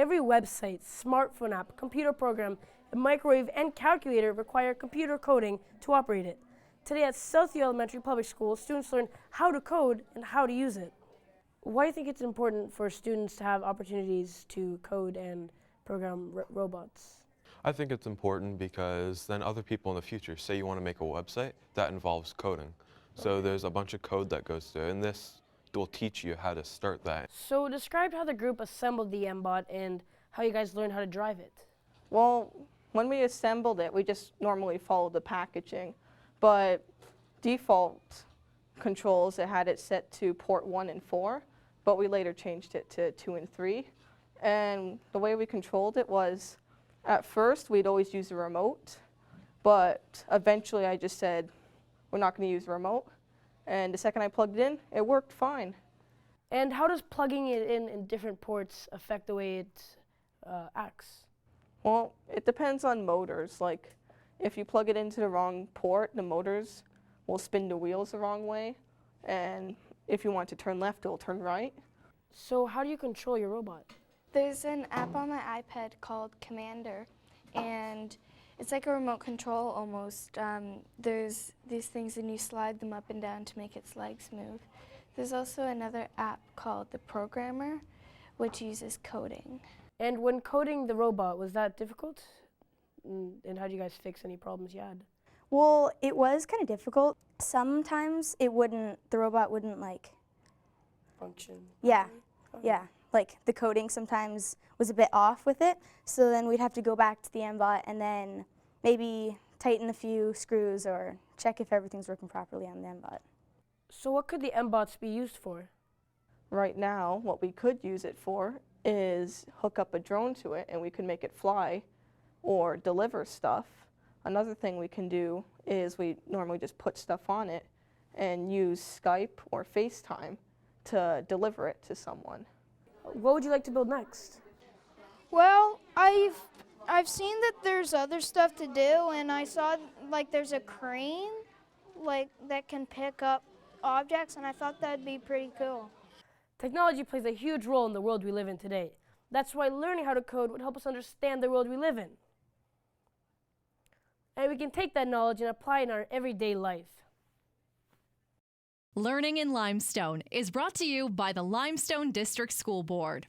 Every website, smartphone app, computer program, microwave, and calculator require computer coding to operate it. Today at Southview Elementary Public School, students learn how to code and how to use it. Why do you think it's important for students to have opportunities to code and program robots? I think it's important because then other people in the future, say you want to make a website, that involves coding. So there's a bunch of code that goes through it, and this will teach you how to start that. So describe how the group assembled the M-Bot and how you guys learned how to drive it. Well, when we assembled it, we just normally followed the packaging, but default controls, it had it set to port 1 and 4, but we later changed it to 2 and 3. And the way we controlled it was, at first we'd always use the remote, but eventually I just said, we're not going to use the remote. And the second I plugged it in, it worked fine. And how does plugging it in different ports affect the way it acts? Well, it depends on motors. Like, if you plug it into the wrong port, the motors will spin the wheels the wrong way. And if you want to turn left, it will turn right. So how do you control your robot? There's an app on my iPad called Commander, and it's like a remote control almost. There's these things and you slide them up and down to make its legs move. There's also another app called the Programmer, which uses coding. And when coding the robot, was that difficult? And how did you guys fix any problems you had? Well, it was kind of difficult. Sometimes the robot wouldn't like Function. Yeah, yeah. Like the coding sometimes was a bit off with it, so then we'd have to go back to the M-Bot and then maybe tighten a few screws or check if everything's working properly on the M-Bot. So what could the M-Bots be used for? Right now, what we could use it for is hook up a drone to it and we can make it fly or deliver stuff. Another thing we can do is we normally just put stuff on it and use Skype or FaceTime to deliver it to someone. What would you like to build next? Well, I've seen that there's other stuff to do, and I saw like there's a crane like that can pick up objects, and I thought that'd be pretty cool. Technology plays a huge role in the world we live in today. That's why learning how to code would help us understand the world we live in. And we can take that knowledge and apply it in our everyday life. Learning in Limestone is brought to you by the Limestone District School Board.